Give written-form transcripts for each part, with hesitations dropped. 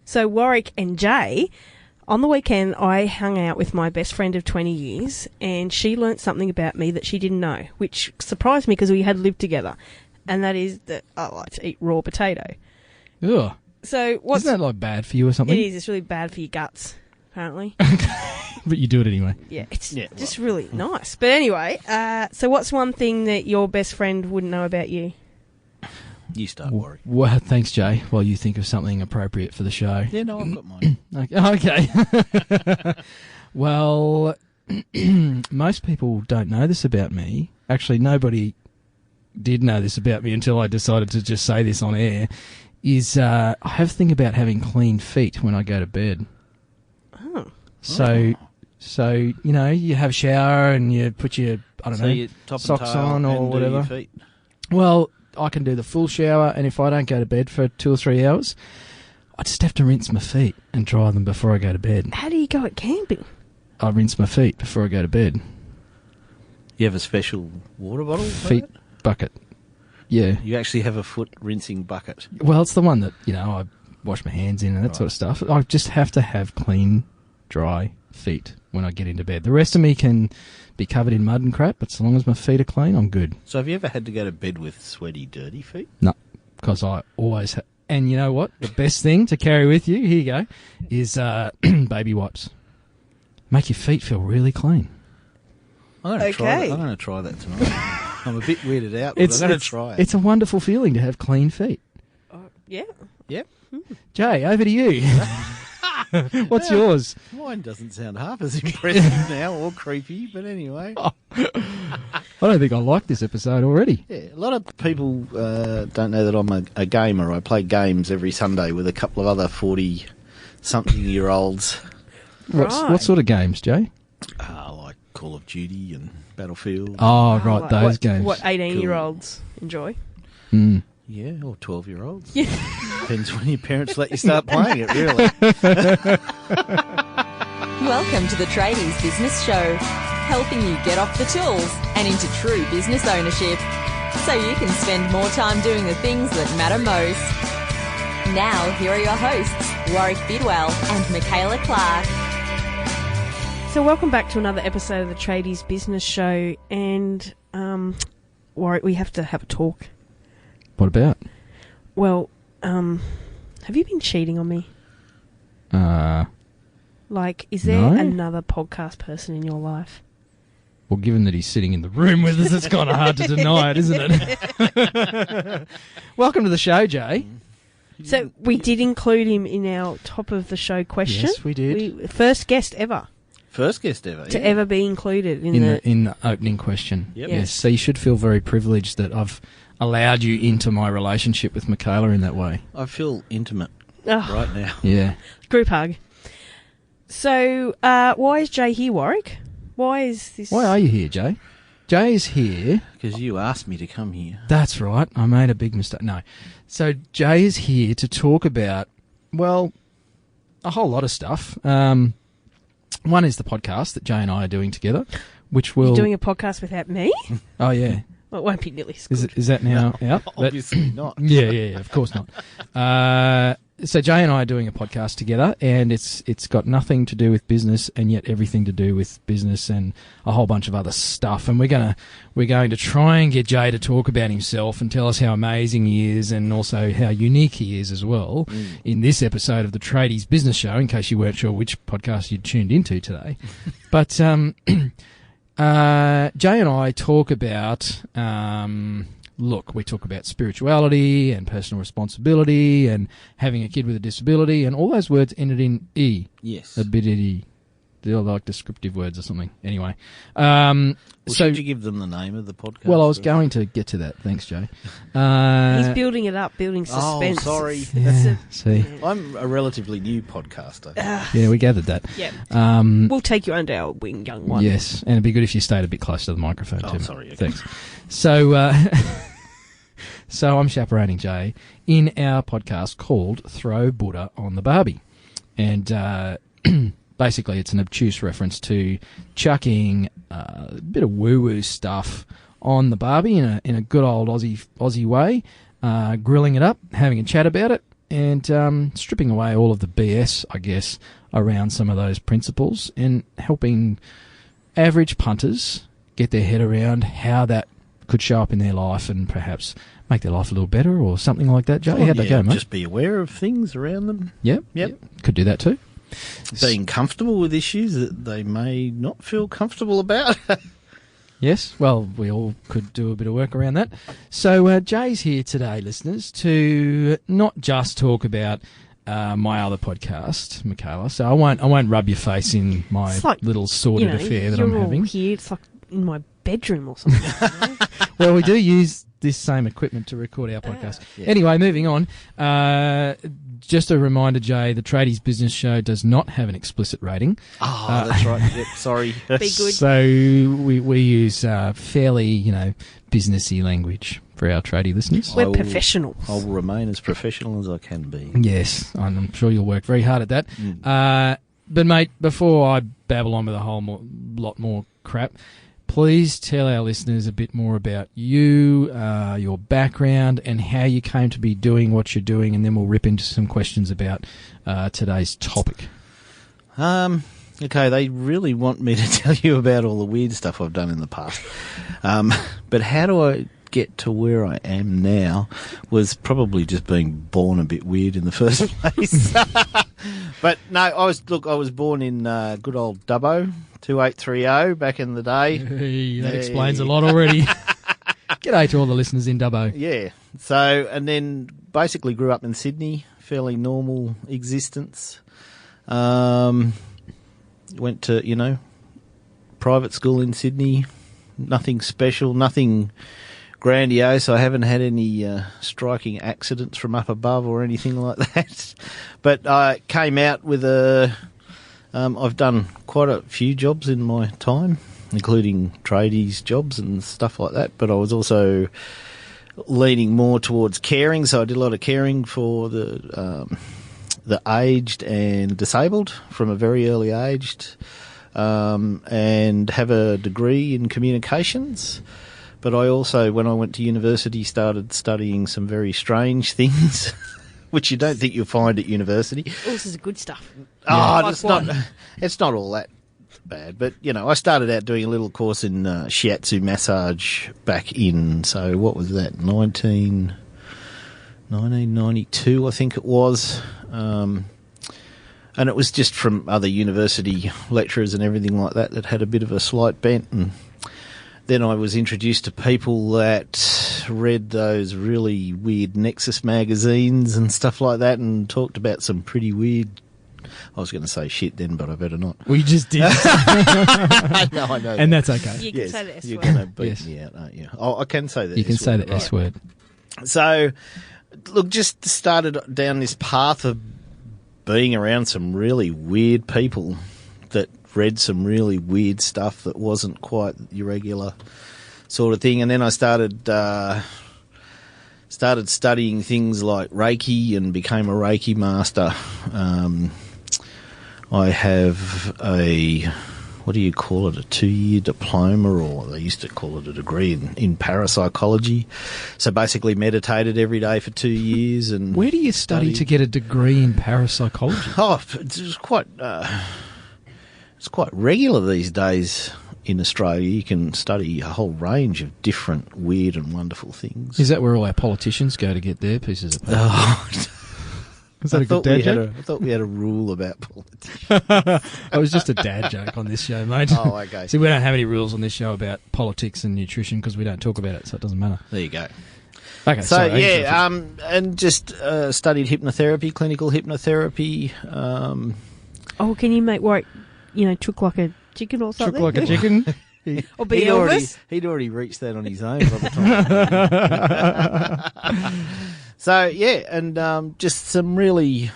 So Warwick and Jay, on the weekend I hung out with my best friend of 20 years and she learnt something about me that she didn't know, which surprised me because we had lived together. And that is that I like to eat raw potato. Ugh. So isn't that like bad for you or something? It is. It's really bad for your guts, apparently. But you do it anyway. Yeah, it's just really nice. But anyway, so what's one thing that your best friend wouldn't know about you? You start, Warwick. Well, thanks, Jay, while you think of something appropriate for the show. Yeah, no, I've got mine. Okay. Well, most people don't know this about me. Actually, nobody did know this about me until I decided to just say this on air, is I have a thing about having clean feet when I go to bed. Oh. So, you know, you have a shower and you put your, Your top socks and on or and whatever. Your feet. Well, I can do the full shower, and if I don't go to bed for 2 or 3 hours, I just have to rinse my feet and dry them before I go to bed. How do you go at camping? I rinse my feet before I go to bed. You have a special water bottle? Feet bucket. Yeah. You actually have a foot rinsing bucket. Well, it's the one that, you know, I wash my hands in and that sort of stuff. I just have to have clean, dry feet when I get into bed. The rest of me can be covered in mud and crap, but so long as my feet are clean, I'm good. So have you ever had to go to bed with sweaty, dirty feet? No, because I always have. And you know what? The best thing to carry with you, here you go, is baby wipes. Make your feet feel really clean. I'm going to try that tonight. I'm a bit weirded out, but I'm going to try it. It's a wonderful feeling to have clean feet. Yeah. Yep. Jay, over to you. What's yours? Mine doesn't sound half as impressive now or creepy, but anyway. I don't think I like this episode already. Yeah, a lot of people don't know that I'm a gamer. I play games every Sunday with a couple of other 40-something-year-olds. What sort of games, Jay? Like Call of Duty and Battlefield. Oh, right, those games. What 18-year-olds enjoy? Mm. Yeah, or 12-year-olds. Yeah. Depends when your parents let you start playing it, really. Welcome to the Tradies Business Show, helping you get off the tools and into true business ownership, so you can spend more time doing the things that matter most. Now, here are your hosts, Warwick Bidwell and Michaela Clark. So welcome back to another episode of the Tradies Business Show, and Warwick, we have to have a talk. What about? Well, have you been cheating on me? Like, is there another podcast person in your life? Well, given that he's sitting in the room with us, it's kind of hard to deny it, isn't it? Welcome to the show, Jay. So we did include him in our top of the show question. Yes, we did. First guest ever. First guest ever, to ever be included in the opening question. Yep. Yes, so you should feel very privileged that I've allowed you into my relationship with Michaela in that way. I feel intimate right now. Yeah. Group hug. So, why is Jay here, Warwick? Why is this... Why are you here, Jay? Jay is here... Because you asked me to come here. That's right. I made a big mistake. No. So, Jay is here to talk about, well, a whole lot of stuff. One is the podcast that Jay and I are doing together, which will... You're doing a podcast without me? Oh, yeah. Well, it won't be nearly as good. Is that now out? Obviously not. Yeah, of course not. So Jay and I are doing a podcast together, and it's got nothing to do with business, and yet everything to do with business and a whole bunch of other stuff. And we're going to try and get Jay to talk about himself and tell us how amazing he is, and also how unique he is as well. In this episode of the Tradies Business Show, in case you weren't sure which podcast you'd tuned into today, but Jay and I talk about. We talk about spirituality and personal responsibility and having a kid with a disability, and all those words ended in E. Yes. Abidity. They're like descriptive words or something. Anyway. Should you give them the name of the podcast? Well, I was going to get to that. Thanks, Jay. He's building it up, building suspense. Oh, sorry. Yeah, see. I'm a relatively new podcaster. Yeah, we gathered that. Yeah. We'll take you under our wing, young one. Yes, and it'd be good if you stayed a bit close to the microphone too. Sorry. Okay. Thanks. So, so I'm chaperoning Jay in our podcast called Throw Buddha on the Barbie. And basically it's an obtuse reference to chucking a bit of woo-woo stuff on the Barbie in a good old Aussie way, grilling it up, having a chat about it, and stripping away all of the BS, I guess, around some of those principles and helping average punters get their head around how that could show up in their life and perhaps make their life a little better or something like that. Jay, how'd that go, mate? Just be aware of things around them. Yep. Could do that too. Being comfortable with issues that they may not feel comfortable about. Yes, well, we all could do a bit of work around that. So Jay's here today, listeners, to not just talk about my other podcast, Michaela. So I won't rub your face in my little sordid affair that I'm having. Here, it's like in my bedroom or something. Well, we do use this same equipment to record our podcast. Anyway, moving on. Just a reminder, Jay, the Tradies Business Show does not have an explicit rating. Oh, that's right. Yep, sorry. Be good. So we use fairly, businessy language for our tradie listeners. We're professionals. I'll remain as professional as I can be. Yes, I'm sure you'll work very hard at that. But, mate, before I babble on with a whole lot more crap, please tell our listeners a bit more about you, your background, and how you came to be doing what you're doing, and then we'll rip into some questions about today's topic. Okay, they really want me to tell you about all the weird stuff I've done in the past. But how do I get to where I am now was probably just being born a bit weird in the first place. But no, I was born in good old Dubbo, 2830 back in the day. Hey, that explains a lot already. G'day to all the listeners in Dubbo. Yeah. So, and then basically grew up in Sydney, fairly normal existence. Went to, private school in Sydney, nothing special, nothing grandiose. I haven't had any striking accidents from up above or anything like that. But I came out with I've done quite a few jobs in my time, including tradies jobs and stuff like that. But I was also leaning more towards caring, so I did a lot of caring for the aged and disabled from a very early age, and have a degree in communications. But I also, when I went to university, started studying some very strange things, which you don't think you'll find at university. Oh, this is good stuff. Oh, it's not all that bad. But, I started out doing a little course in shiatsu massage back in, so what was that, 1992, I think it was. And it was just from other university lecturers and everything like that had a bit of a slight bent. And then I was introduced to people that read those really weird Nexus magazines and stuff like that and talked about some pretty weird... I was going to say shit then, but I better not. Well, you just did. No, I know. And that's okay. You can say the S word. You're going to beat me out, aren't you? Oh, I can say the S word. You can say the right. S word. So, look, just started down this path of being around some really weird people that read some really weird stuff that wasn't quite your regular sort of thing. And then I started studying things like Reiki and became a Reiki master. I have a 2-year diploma, or they used to call it a degree in parapsychology. So basically meditated every day for 2 years. And where do you study to get a degree in parapsychology? Oh, it's quite regular these days in Australia. You can study a whole range of different weird and wonderful things. Is that where all our politicians go to get their pieces of paper? Oh, is that a good dad joke? I thought we had a rule about politics. It was just a dad joke on this show, mate. Oh, okay. See, we don't have any rules on this show about politics and nutrition because we don't talk about it, so it doesn't matter. There you go. Okay, so sorry, and just studied hypnotherapy, clinical hypnotherapy. Oh, can you make work? Chook like a chicken or something. Chook like a chicken. Or be Elvis. He'd already reached that on his own by the time. So yeah, and just some really.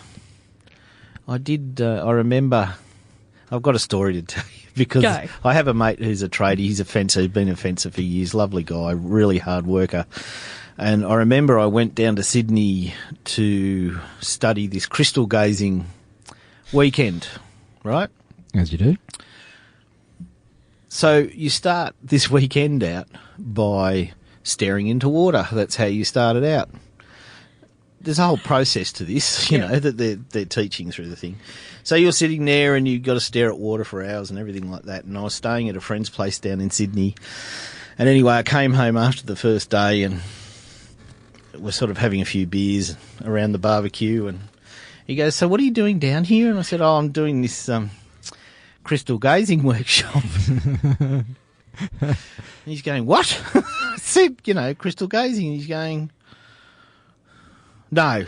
I remember. I've got a story to tell you because I have a mate who's a tradie. He's a fencer. He's been a fencer for years. Lovely guy, really hard worker. And I remember I went down to Sydney to study this crystal gazing weekend, right? As you do. So you start this weekend out by staring into water. That's how you started out. there's a whole process to this, you know, that they're teaching through the thing. So you're sitting there and you've got to stare at water for hours and everything like that. And I was staying at a friend's place down in Sydney. And anyway, I came home after the first day and we're sort of having a few beers around the barbecue. And he goes, "So what are you doing down here?" And I said, "Oh, I'm doing this crystal gazing workshop." And he's going, "What?" I said, "You know, crystal gazing." And he's going, "No."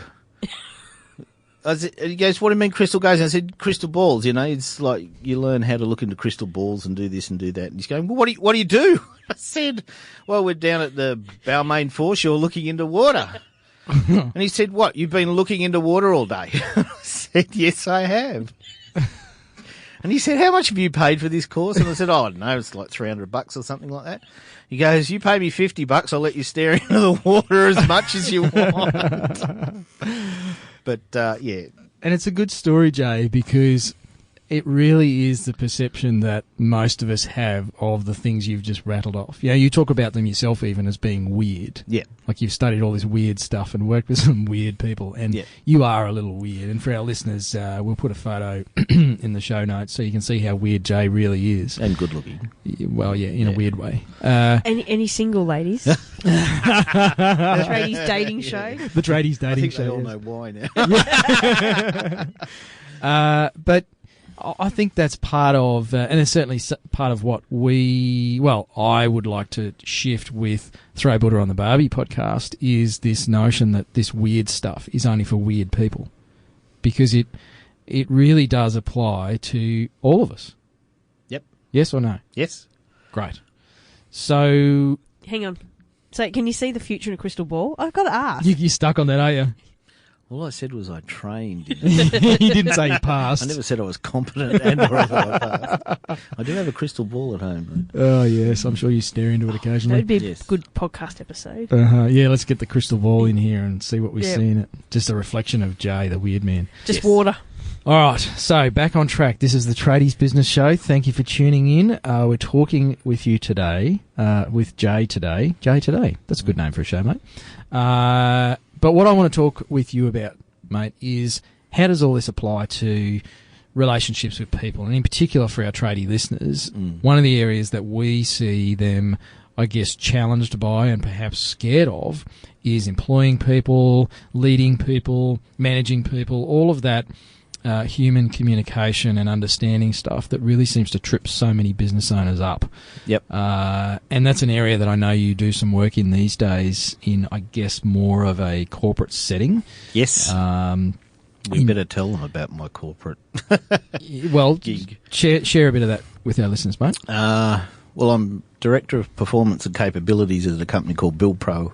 He goes, "What do you mean crystal gazing?" I said, "Crystal balls, you know, it's like you learn how to look into crystal balls and do this and do that." And he's going, "Well, what do you do?" I said, "Well, we're down at the Balmain foreshore looking into water." And he said, "What, you've been looking into water all day?" I said, "Yes, I have." And he said, "How much have you paid for this course?" And I said, "Oh, no, it's like $300 or something like that." He goes, "You pay me $50, I'll let you stare into the water as much as you want." But, yeah. And it's a good story, Jay, because it really is the perception that most of us have of the things you've just rattled off. You know, you talk about them yourself even as being weird. Yeah. Like you've studied all this weird stuff and worked with some weird people, and you are a little weird. And for our listeners, we'll put a photo in the show notes so you can see how weird Jay really is. And good looking. Well, yeah, in a weird way. Any single ladies? The Tradies dating show? The Tradies dating I think show. they all know why now. But I think that's part of, and it's certainly part of what I would like to shift with Throw Butter on the Barbie podcast, is this notion that this weird stuff is only for weird people. Because it really does apply to all of us. Yep. Yes or no? Yes. Great. So... Hang on. So can you see the future in a crystal ball? I've got to ask. You're stuck on that, are you? All I said was I trained. You didn't say you passed. I never said I was competent and or I passed. I do have a crystal ball at home. Oh, yes. I'm sure you stare into it That occasionally. would be a good podcast episode. Yeah, let's get the crystal ball in here and see what we see in it. Just a reflection of Jay, the weird man. Just water. All right, so back on track. This is the Tradies Business Show. Thank you for tuning in. We're talking with you today, with Jay today. Jay today. That's a good name for a show, mate. But what I want to talk with you about, mate, is how does all this apply to relationships with people? And in particular for our tradie listeners, one of the areas that we see them, I guess, challenged by and perhaps scared of is employing people, leading people, managing people, all of that human communication and understanding stuff that really seems to trip so many business owners up. Yep. And that's an area that I know you do some work in these days in, I guess, more of a corporate setting. Yes. We better tell them about my corporate gig. Share a bit of that with our listeners, mate. Well, I'm Director of Performance and Capabilities at a company called BillPro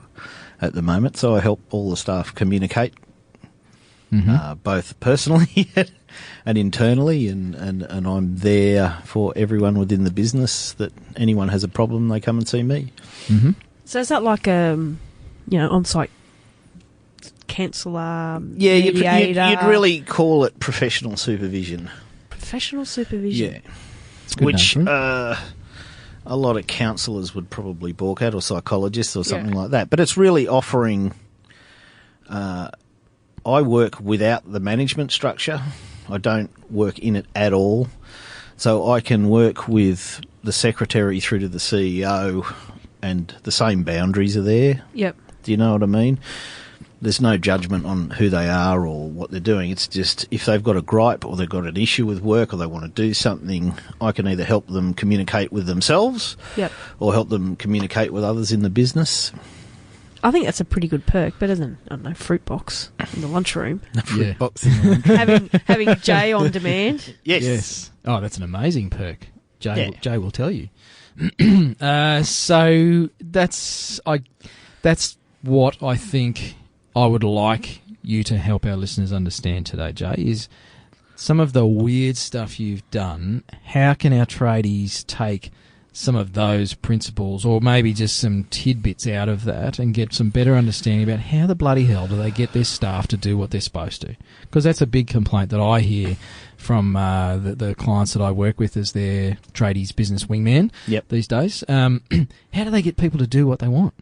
at the moment, so I help all the staff communicate. Both personally and internally, and I'm there for everyone within the business. That anyone has a problem, they come and see me. So is that like on-site counsellor, Yeah, mediator? you'd really call it professional supervision. Professional supervision. Yeah, It's a good which name for it. a lot of counsellors would probably balk at, or psychologists or something like that. But it's really offering... I work without the management structure. I don't work in it at all. So I can work with the secretary through to the CEO, and the same boundaries are there. Yep. Do you know what I mean? There's no judgment on who they are or what they're doing. It's just if they've got a gripe or they've got an issue with work or they want to do something, I can either help them communicate with themselves or help them communicate with others in the business. I think that's a pretty good perk, better than, I don't know, fruit box in the lunchroom. Fruit box in the lunchroom. having Jay on demand. Yes. Oh, that's an amazing perk. Jay will tell you. So that's what I think I would like you to help our listeners understand today, Jay, is some of the weird stuff you've done. How can our tradies take some of those principles, or maybe just some tidbits out of that, and get some better understanding about how the bloody hell do they get their staff to do what they're supposed to? Because that's a big complaint that I hear from the clients that I work with as their tradies business wingman these days. How do they get people to do what they want?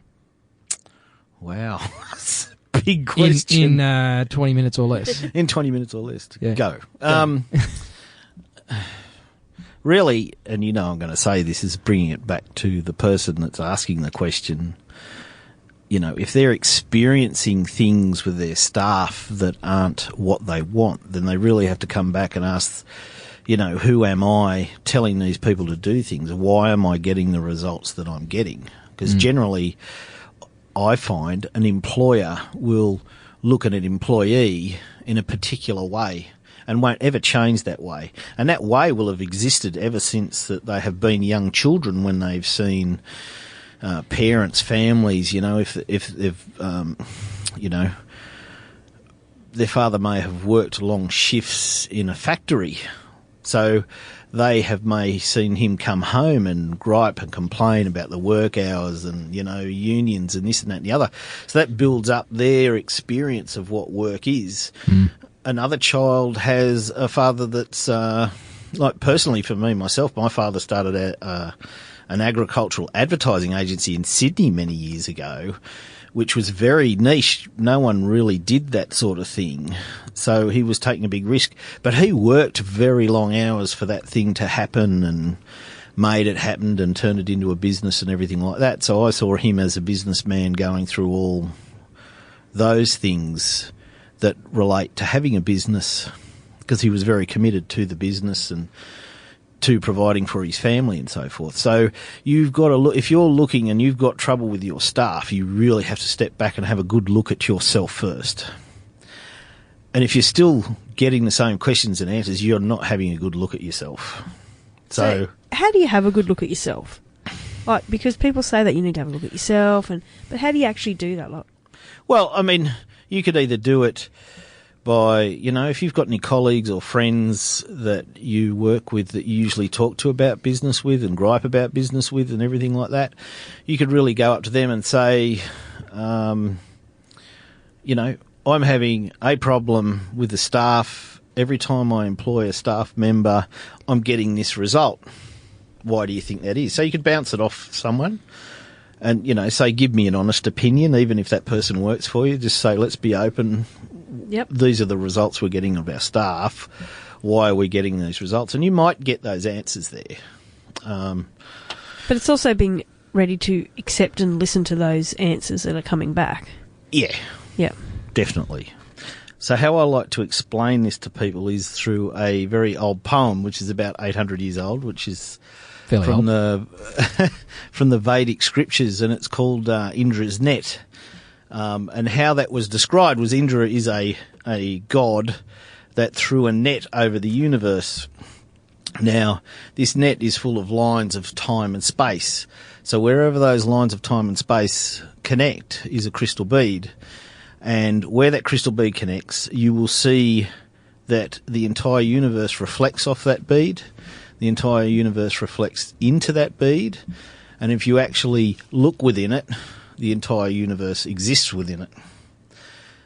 Wow. big question. In 20 minutes or less. In 20 minutes or less. Yeah. Go. Really, and you know I'm going to say this, is bringing it back to the person that's asking the question. You know, if they're experiencing things with their staff that aren't what they want, then they really have to come back and ask, you know, who am I telling these people to do things? Why am I getting the results that I'm getting? Because generally, I find an employer will look at an employee in a particular way and won't ever change that way. And that way will have existed ever since that they have been young children, when they've seen parents, families, you know, if they've, you know, their father may have worked long shifts in a factory. So they may seen him come home and gripe and complain about the work hours and, you know, unions and this and that and the other. So that builds up their experience of what work is. Another child has a father that's, like personally for me, myself, my father started an agricultural advertising agency in Sydney many years ago, which was very niche. No one really did that sort of thing. So he was taking a big risk. But he worked very long hours for that thing to happen and made it happen and turned it into a business and everything like that. So I saw him as a businessman going through all those things that relate to having a business, because he was very committed to the business and to providing for his family and so forth. So you've got to look, if you're looking and you've got trouble with your staff, you really have to step back and have a good look at yourself first. And if you're still getting the same questions and answers, you're not having a good look at yourself. So how do you have a good look at yourself? Like, because people say that you need to have a look at yourself, but how do you actually do that? Like, well, I mean, you could either do it by, you know, if you've got any colleagues or friends that you work with that you usually talk to about business with and gripe about business with and everything like that, you could really go up to them and say, you know, I'm having a problem with the staff. Every time I employ a staff member, I'm getting this result. Why do you think that is? So you could bounce it off someone and, you know, say, give me an honest opinion, even if that person works for you. Just say, let's be open. Yep. These are the results we're getting of our staff. Why are we getting these results? And you might get those answers there. But it's also being ready to accept and listen to those answers that are coming back. Yeah. Yeah. Definitely. So how I like to explain this to people is through a very old poem, which is about 800 years old, which is Fairly from old. from the Vedic scriptures, and it's called Indra's net. And how that was described was Indra is a god that threw a net over the universe. Now, this net is full of lines of time and space. So wherever those lines of time and space connect is a crystal bead. And where that crystal bead connects, you will see that the entire universe reflects off that bead. The entire universe reflects into that bead. And if you actually look within it, the entire universe exists within it.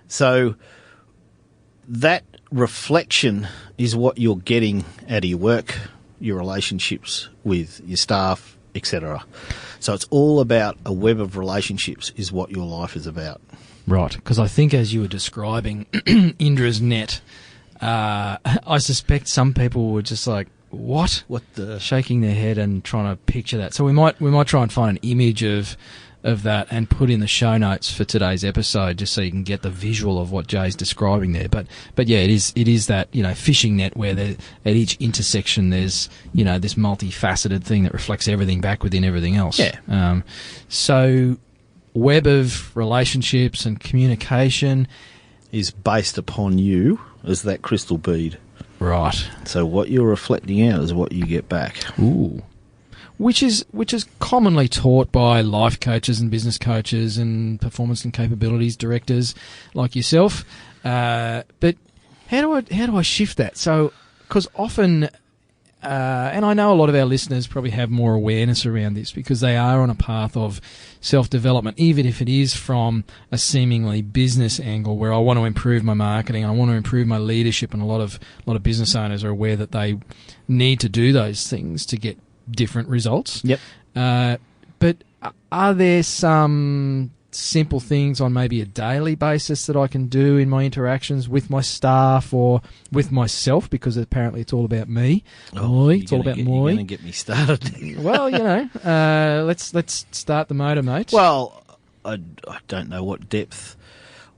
So that reflection is what you're getting out of your work, your relationships with your staff, etc. So it's all about a web of relationships is what your life is about. Right, because I think as you were describing Indra's net, I suspect some people were just like, what? What the? Shaking their head and trying to picture that. So we might try and find an image of that and put in the show notes for today's episode, just so you can get the visual of what Jay's describing there. But yeah, it is that, you know, fishing net where at each intersection there's, you know, this multifaceted thing that reflects everything back within everything else. Yeah. So web of relationships and communication is based upon you as that crystal bead. Right. So what you're reflecting out is what you get back. Ooh. Which is commonly taught by life coaches and business coaches and performance and capabilities directors like yourself. But how do I shift that? So, because often, and I know a lot of our listeners probably have more awareness around this because they are on a path of self-development, even if it is from a seemingly business angle where I want to improve my marketing, I want to improve my leadership, and a lot of business owners are aware that they need to do those things to get different results. Yep. But are there some simple things on maybe a daily basis that I can do in my interactions with my staff or with myself, because apparently it's all about me. It's all about You're Moi. going to get me started. Well, let's start the motor, mate. Well, I don't know what depth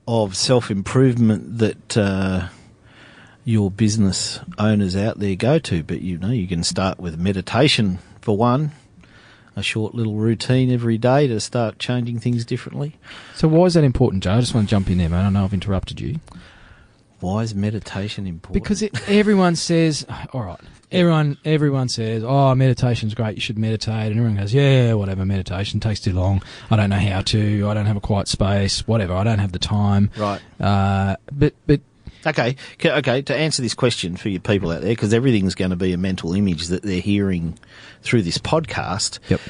of self-improvement that your business owners out there go to, but you can start with meditation for one, a short little routine every day to start changing things differently. So why is that important, Joe? I just want to jump in there, man. I know I've interrupted you. Why is meditation important? Because everyone says, all right, everyone says, oh, meditation's great, you should meditate, and everyone goes, yeah, whatever, meditation takes too long, I don't know how to, I don't have a quiet space, whatever, I don't have the time. Right. But Okay, to answer this question for you people out there, because everything's going to be a mental image that they're hearing through this podcast. Yep.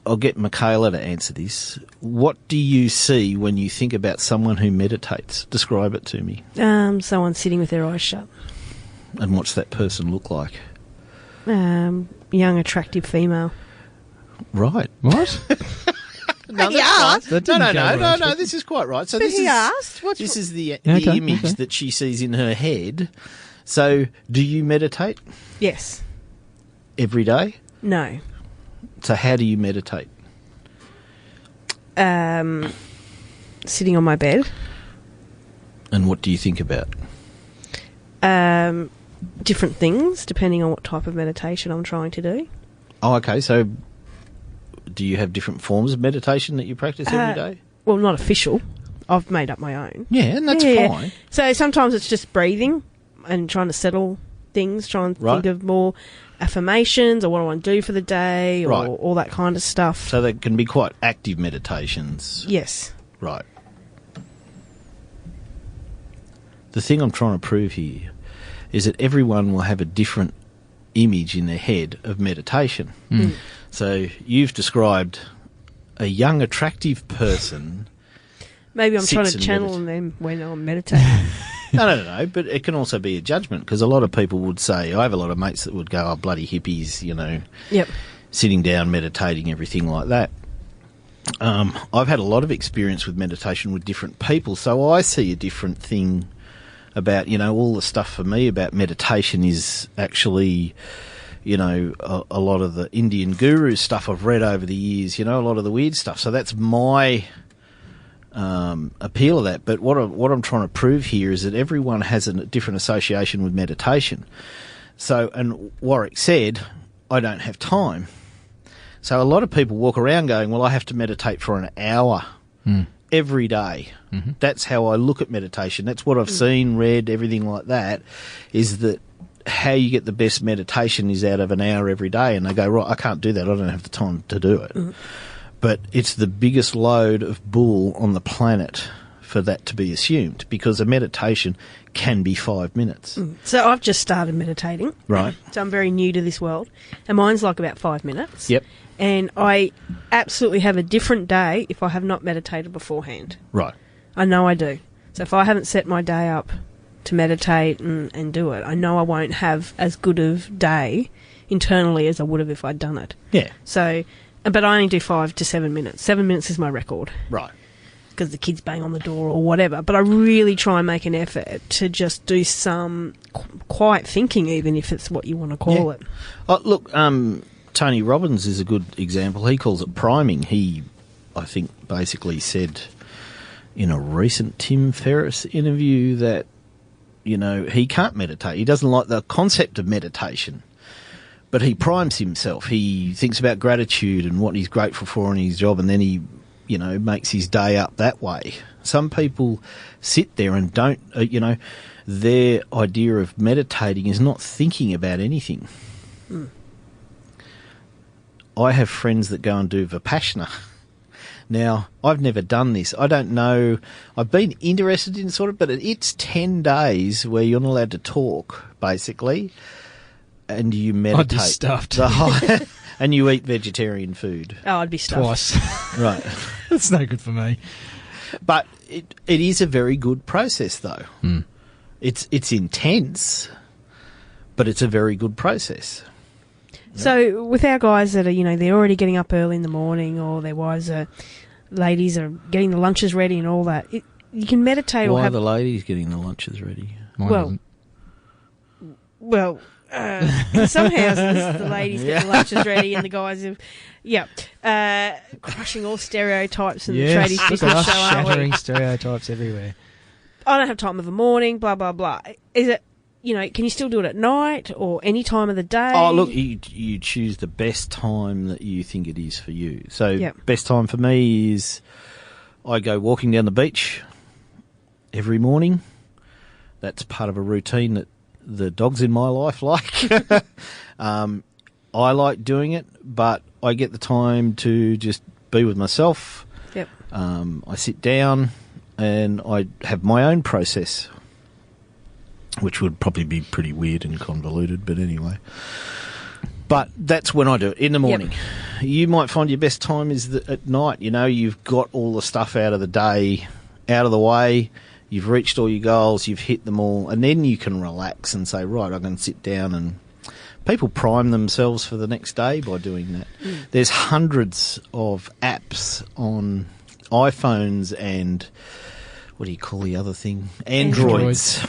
I'll get Michaela to answer this. What do you see when you think about someone who meditates? Describe it to me. Someone sitting with their eyes shut. And what's that person look like? Young, attractive female. Right. what? No, He asked. No. This is quite right. So But this he is asked. this is the Okay, image okay. that she sees in her head. So, do you meditate Yes. every day? No. So, how do you meditate? Sitting on my bed. And what do you think about? Different things, depending on what type of meditation I'm trying to do. Oh, okay. So, do you have different forms of meditation that you practice every day? Well, not official. I've made up my own. Yeah, and that's Yeah. fine. So sometimes it's just breathing and trying to settle things, trying to Right. think of more affirmations or what I want to do for the day or Right. all that kind of stuff. So, they can be quite active meditations. Yes. Right. The thing I'm trying to prove here is that everyone will have a different image in their head of meditation. So you've described a young, attractive person. Maybe I'm trying Sits to and channel them when I'm meditating. No, but it can also be a judgment, because a lot of people would say, I have a lot of mates that would go, oh, bloody hippies, Yep. sitting down, meditating, everything like that. I've had a lot of experience with meditation with different people, so I see a different thing about, all the stuff for me about meditation is actually, a lot of the Indian guru stuff I've read over the years, a lot of the weird stuff. So that's my appeal of that. But what I'm trying to prove here is that everyone has a different association with meditation. So, and Warwick said, I don't have time. So a lot of people walk around going, well, I have to meditate for an hour every day. Mm-hmm. That's how I look at meditation. That's what I've seen, read, everything like that, is that how you get the best meditation is out of an hour every day. And they go, right, I can't do that. I don't have the time to do it. But it's the biggest load of bull on the planet for that to be assumed, because a meditation can be 5 minutes. So I've just started meditating. Right. So I'm very new to this world. And mine's like about 5 minutes. Yep. And I absolutely have a different day if I have not meditated beforehand. Right. I know I do. So if I haven't set my day up to meditate and do it, I know I won't have as good of day internally as I would have if I'd done it. Yeah. So, but I only do 5 to 7 minutes. 7 minutes is my record. Right. Because the kids bang on the door or whatever. But I really try and make an effort to just do some quiet thinking, even if it's what you want to call it. Oh, look, Tony Robbins is a good example. He calls it priming. He, I think, basically said in a recent Tim Ferriss interview that, he can't meditate. He doesn't like the concept of meditation. But he primes himself. He thinks about gratitude and what he's grateful for in his job, and then he, makes his day up that way. Some people sit there and don't, their idea of meditating is not thinking about anything. I have friends that go and do Vipassana. Now, I've never done this. I don't know. I've been interested in sort of, but it's 10 days where you're not allowed to talk, basically, and you meditate. I'd be stuffed. And you eat vegetarian food. Oh, I'd be stuffed. Twice. Right. That's no good for me. But it is a very good process, though. It's intense, but it's a very good process. So with our guys that are, they're already getting up early in the morning, or their wives are ladies are getting the lunches ready and all that. You can meditate or Why are have... the ladies getting the lunches ready? Mine Well, in some houses, the ladies get the lunches ready and the guys have... crushing all stereotypes in the tradies look business at us show, aren't we? shattering stereotypes everywhere. I don't have time of the morning, blah, blah, blah. Is it, can you still do it at night or any time of the day? Oh, look, you choose the best time that you think it is for you. So best time for me is I go walking down the beach every morning. That's part of a routine that the dogs in my life like. I like doing it, but I get the time to just be with myself. Yep. I sit down and I have my own process, which would probably be pretty weird and convoluted, but anyway. But that's when I do it, in the morning. Yep. You might find your best time is at night. You've got all the stuff out of the day out of the way. You've reached all your goals. You've hit them all. And then you can relax and say, right, I can sit down. And people prime themselves for the next day by doing that. There's hundreds of apps on iPhones and... what do you call the other thing? Androids.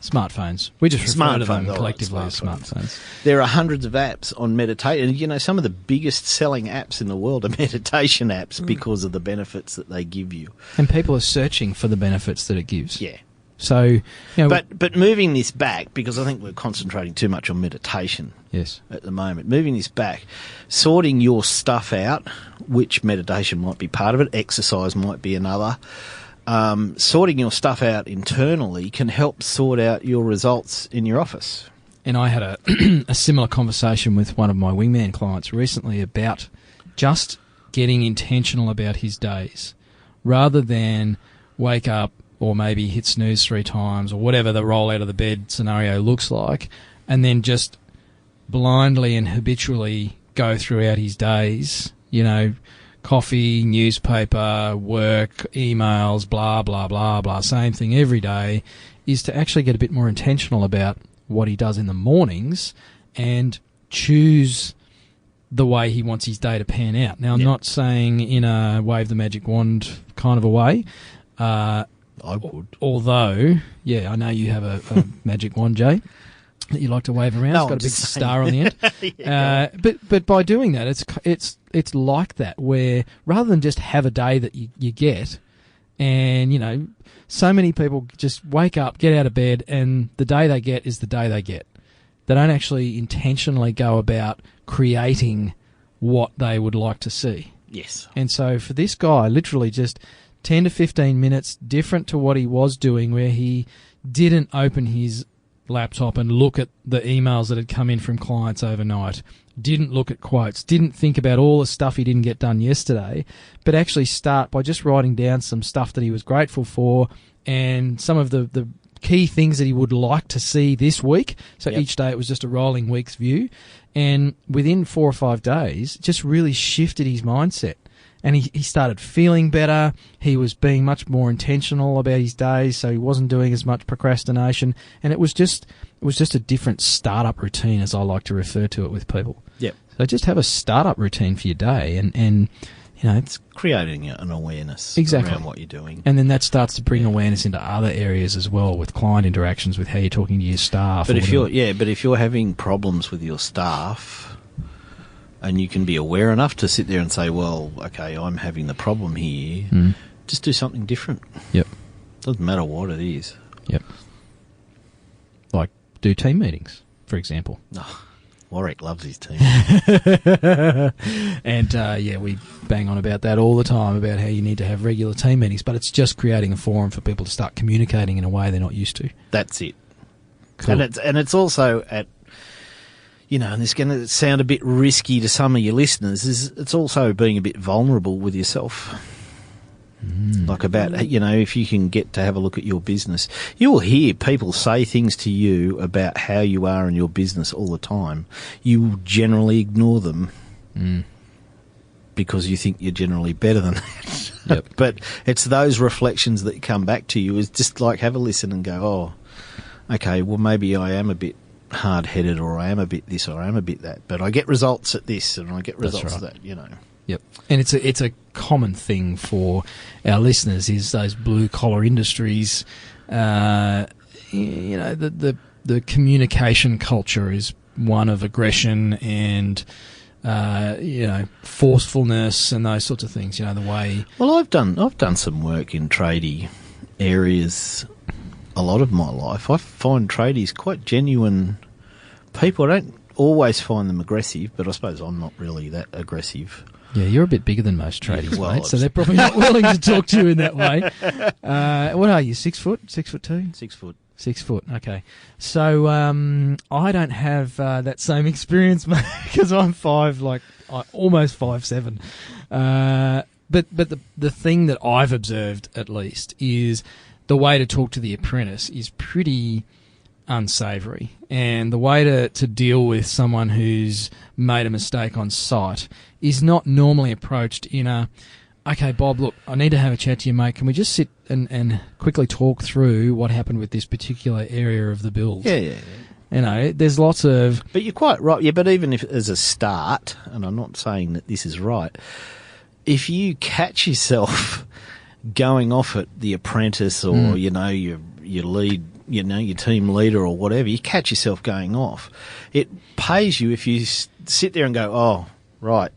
Smartphones. We just refer to them collectively as smartphones. There are hundreds of apps on meditation. Some of the biggest selling apps in the world are meditation apps because of the benefits that they give you. And people are searching for the benefits that it gives. Yeah. So, But moving this back, because I think we're concentrating too much on meditation at the moment, moving this back, sorting your stuff out, which meditation might be part of it, exercise might be another. Sorting your stuff out internally can help sort out your results in your office. And I had a similar conversation with one of my wingman clients recently about just getting intentional about his days rather than wake up or maybe hit snooze 3 times or whatever the roll out of the bed scenario looks like, and then just blindly and habitually go throughout his days, coffee, newspaper, work, emails, blah, blah, blah, blah, same thing every day, is to actually get a bit more intentional about what he does in the mornings and choose the way he wants his day to pan out. Now, I'm not saying in a wave the magic wand kind of a way. I would. Although, I know you have a magic wand, Jay, that you like to wave around. No, it's got a big star on the end. But by doing that, it's like that, where rather than just have a day that you get, and so many people just wake up, get out of bed, and the day they get is the day they get. They don't actually intentionally go about creating what they would like to see. Yes. And so for this guy, literally just 10 to 15 minutes, different to what he was doing, where he didn't open his laptop and look at the emails that had come in from clients overnight, didn't look at quotes, didn't think about all the stuff he didn't get done yesterday, but actually start by just writing down some stuff that he was grateful for and some of the key things that he would like to see this week. So each day it was just a rolling week's view. And within 4 or 5 days, it just really shifted his mindset. And he started feeling better. He was being much more intentional about his days, so he wasn't doing as much procrastination. And it was just a different startup routine, as I like to refer to it with people. Yep. So just have a startup routine for your day, and it's creating an awareness around what you're doing. And then that starts to bring awareness into other areas as well, with client interactions, with how you're talking to your staff. But if you're having problems with your staff, and you can be aware enough to sit there and say, well, okay, I'm having the problem here. Just do something different. Yep. Doesn't matter what it is. Yep. Like do team meetings, for example. Oh, Warwick loves his team. And, we bang on about that all the time, about how you need to have regular team meetings, but it's just creating a forum for people to start communicating in a way they're not used to. That's it. Cool. And it's also and this is going to sound a bit risky to some of your listeners, it's also being a bit vulnerable with yourself. Like about, if you can get to have a look at your business, you will hear people say things to you about how you are in your business all the time. You generally ignore them because you think you're generally better than that. Yep. But it's those reflections that come back to you. Is just like have a listen and go, oh, okay, well maybe I am a bit hard-headed, or I am a bit this, or I am a bit that, but I get results at this and I get results at that, Yep. And it's a common thing for our listeners is those blue collar industries. The communication culture is one of aggression and forcefulness and those sorts of things. The way. Well, I've done some work in tradie areas a lot of my life. I find tradies quite genuine people. I don't always find them aggressive, but I suppose I'm not really that aggressive. Yeah, you're a bit bigger than most tradies, Well, mate, so they're probably not willing to talk to you in that way. What are you, 6 foot? 6'2"? 6 foot. 6 foot, okay. So I don't have that same experience, mate, because I'm almost 5'7". But the thing that I've observed, at least, is the way to talk to the apprentice is pretty unsavoury. And the way to deal with someone who's made a mistake on site is not normally approached in a, okay, Bob, look, I need to have a chat to you, mate. Can we just sit and quickly talk through what happened with this particular area of the build? Yeah. There's lots of... But you're quite right. Yeah, but even if as a start, and I'm not saying that this is right, if you catch yourself going off at the apprentice or, your lead, your team leader or whatever, you catch yourself going off, it pays you if you sit there and go, oh, right,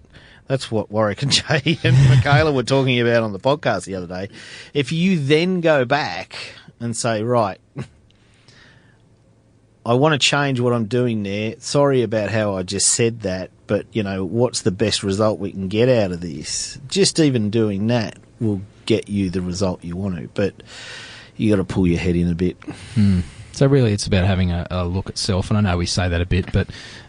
that's what Warwick and Jay and Michaela were talking about on the podcast the other day. If you then go back and say, right, I want to change what I'm doing there. Sorry about how I just said that, but, what's the best result we can get out of this? Just even doing that will get you the result you want to, but you got to pull your head in a bit. So really it's about having a look at self, and I know we say that a bit, but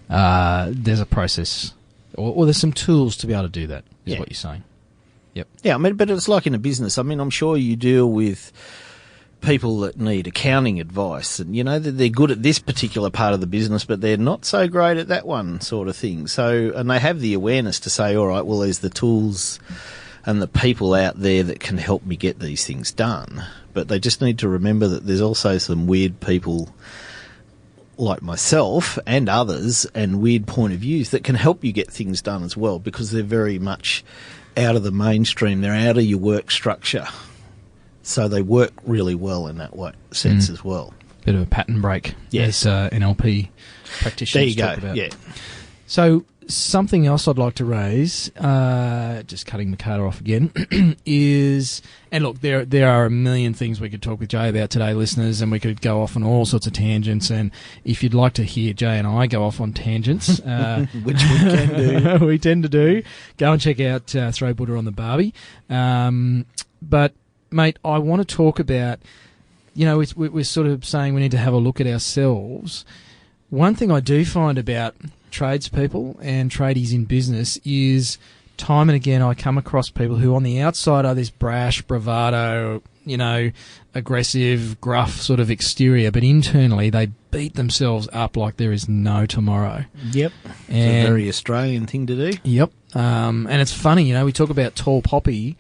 there's a process, or there's some tools to be able to do that, is what you're saying. Yep. Yeah, but it's like in a business. I'm sure you deal with people that need accounting advice, and they're good at this particular part of the business, but they're not so great at that one sort of thing. So, and they have the awareness to say, all right, well, there's the tools and the people out there that can help me get these things done. But they just need to remember that there's also some weird people like myself and others and weird point of views that can help you get things done as well, because they're very much out of the mainstream. They're out of your work structure. So they work really well in that sense as well. Bit of a pattern break, as NLP practitioners talk about. Yeah. So something else I'd like to raise, just cutting Mikhail off again, is, and look, there are a million things we could talk with Jay about today, listeners, and we could go off on all sorts of tangents, and if you'd like to hear Jay and I go off on tangents, which we can do. We tend to do, go and check out Throw Buddha on the Barbie. But, mate, I want to talk about, we're sort of saying we need to have a look at ourselves. One thing I do find about tradespeople and tradies in business is time and again I come across people who on the outside are this brash, bravado, aggressive, gruff sort of exterior, but internally they beat themselves up like there is no tomorrow. Yep. And it's a very Australian thing to do. Yep. And it's funny, we talk about tall poppy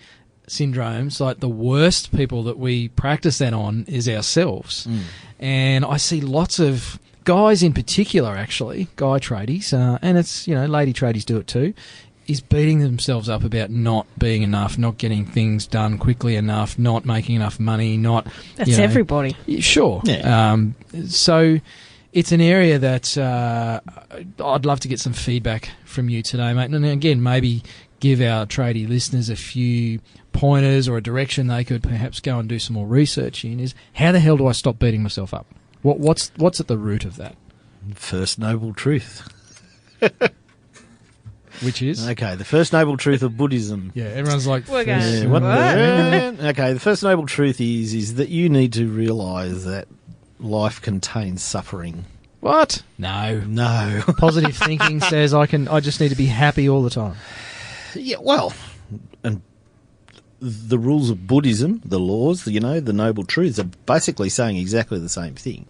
syndromes, like the worst people that we practice that on is ourselves. And I see lots of guys in particular, actually, guy tradies, and it's, lady tradies do it too, is beating themselves up about not being enough, not getting things done quickly enough, not making enough money, not... That's everybody. Sure. Yeah. So it's an area that I'd love to get some feedback from you today, mate. And again, maybe give our tradie listeners a few pointers or a direction they could perhaps go and do some more research in, is how the hell do I stop beating myself up? What's at the root of that? First noble truth. Which is? Okay, the first noble truth of Buddhism. Yeah, everyone's like... We're going, Yeah, what? Okay, the first noble truth is that you need to realise that life contains suffering. What? No. Positive thinking says I just need to be happy all the time. Yeah, well, and the rules of Buddhism, the laws, the noble truths are basically saying exactly the same thing.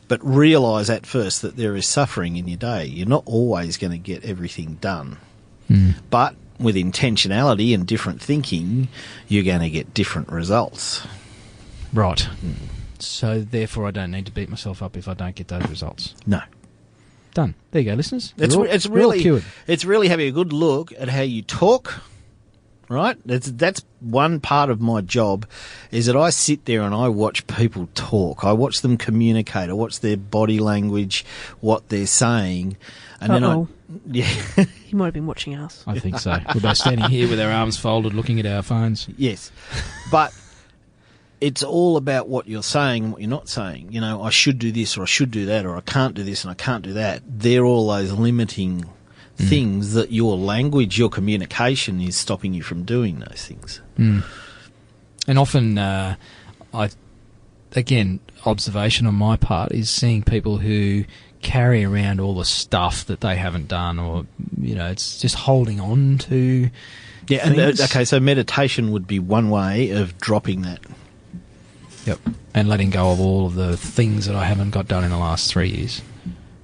But realise at first that there is suffering in your day. You're not always going to get everything done. But with intentionality and different thinking, you're going to get different results. Right. So therefore I don't need to beat myself up if I don't get those results. No. Done. There you go, listeners. It's You're all cured. it's really having a good look at how you talk, right? That's one part of my job, is that I sit there and I watch people talk. I watch them communicate. I watch their body language, what they're saying, and Uh-oh. Yeah, He might have been watching us. I think so. We're both standing here with our arms folded, looking at our phones. yes, but. It's all about what you're saying and what you're not saying. You know, I should do this or I should do that, or I can't do this and I can't do that. They're all those limiting things that your language, your communication is stopping you from doing those things. Mm. And often, again, observation on my part is seeing people who carry around all the stuff that they haven't done, or, it's just holding on to things. Okay, so meditation would be one way of dropping that. Yep. And letting go of all of the things that I haven't got done in the last 3 years.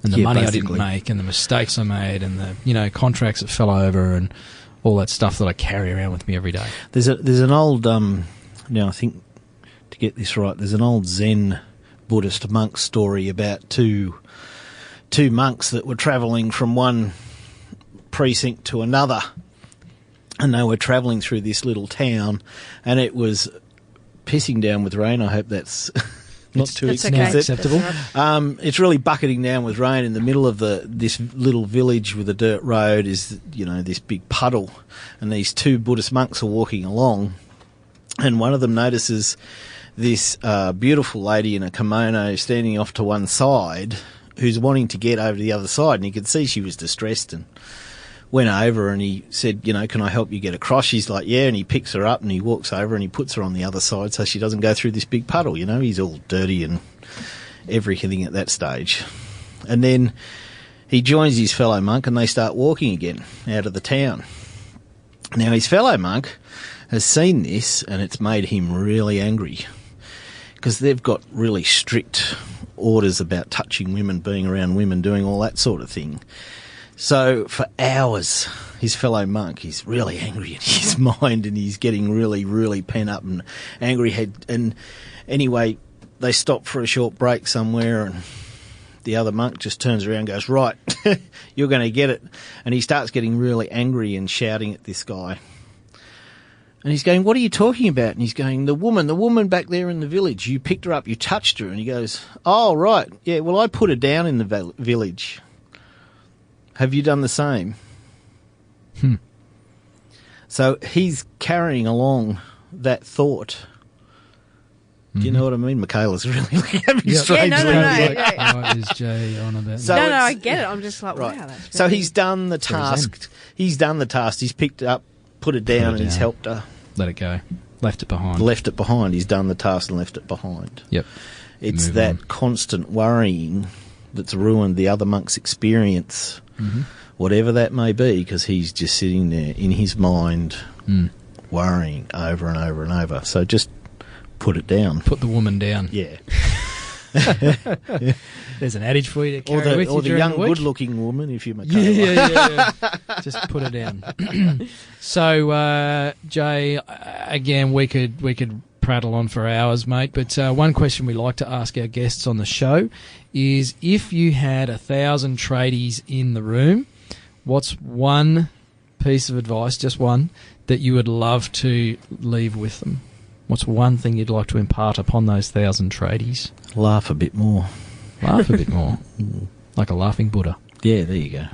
And the money basically. I didn't make, and the mistakes I made, and the, contracts that fell over, and all that stuff that I carry around with me every day. There's an old, now I think, to get this right, there's an old Zen Buddhist monk story about two monks that were travelling from one precinct to another. And they were travelling through this little town, and it was pissing down with rain. I hope that's not too acceptable. It's really bucketing down with rain. In the middle of this little village with a dirt road is, this big puddle, and these two Buddhist monks are walking along, and one of them notices this beautiful lady in a kimono standing off to one side, who's wanting to get over to the other side, and you could see she was distressed, and went over and he said, can I help you get across? She's like, yeah, and he picks her up and he walks over and he puts her on the other side so she doesn't go through this big puddle. He's all dirty and everything at that stage. And then he joins his fellow monk and they start walking again out of the town. Now, his fellow monk has seen this and it's made him really angry, because they've got really strict orders about touching women, being around women, doing all that sort of thing. So for hours, his fellow monk is really angry in his mind, and he's getting really, really pent up and angry. And anyway, they stop for a short break somewhere, and the other monk just turns around and goes, right, you're going to get it. And he starts getting really angry and shouting at this guy. And he's going, what are you talking about? And he's going, the woman back there in the village, you picked her up, you touched her. And he goes, oh, right, yeah, well, I put her down in the village. Have you done the same? So he's carrying along that thought. Do you know what I mean? Michaela's really looking at me strangely. Yeah, no. What is Jay on about? So No, I get it. I'm just like, right. wow. That's So really- he's done the task. He's done the task. He's picked it up, put it down, and he's down. helped her. Let it go. Left it behind. Left it behind. He's done the task and left it behind. Yep. It's Move that on. constant worrying that's ruined the other monk's experience, whatever that may be, because he's just sitting there in his mind worrying over and over and over. So just put it down. Put the woman down. Yeah. There's an adage for you to Or carry with you the during young, the week. good-looking woman, if you may. Yeah. Just put it down. So, Jay, again, we could prattle on for hours, mate. But one question we like to ask our guests on the show is, if you had 1,000 tradies in the room, what's one piece of advice, just one, that you would love to leave with them? What's one thing you'd like to impart upon those 1,000 tradies? Laugh a bit more. Laugh a bit more. Like a laughing Buddha. Yeah, there you go.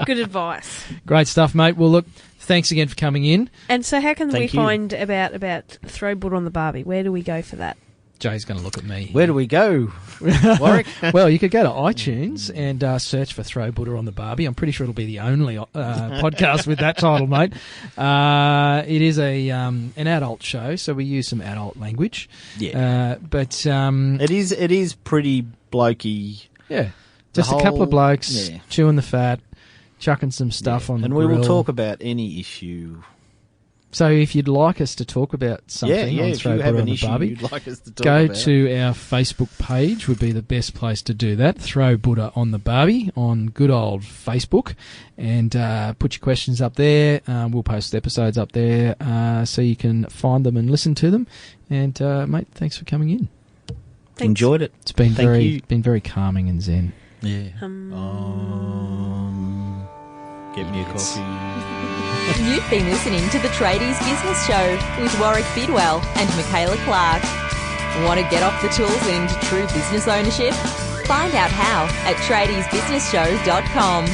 Good advice. Great stuff, mate. Well, look, thanks again for coming in. And so how can we Thank you. find about Throw Buddha on the Barbie? Where do we go for that? Jay's going to look at me. Where do we go, Warwick? Well, you could go to iTunes and search for Throw Buddha on the Barbie. I'm pretty sure it'll be the only podcast with that title, mate. It is an adult show, so we use some adult language. Yeah. But It is pretty blokey. yeah, just The a couple of whole- blokes yeah. chewing the fat, chucking some stuff on the And grill. we will talk about any issue. So if you'd like us to talk about something on if Throw you have Buddha on an the issue Barbie, you'd like us to talk go about. to our Facebook page would be the best place to do that. Throw Buddha on the Barbie on good old Facebook, and put your questions up there. We'll post episodes up there so you can find them and listen to them. And mate, thanks for coming in. Thanks. Enjoyed it. It's been Thank you. very calming and zen. Yeah. Get me a coffee. You've been listening to the Tradies Business Show with Warwick Bidwell and Michaela Clark. Want to get off the tools and into true business ownership? Find out how at tradiesbusinessshow.com.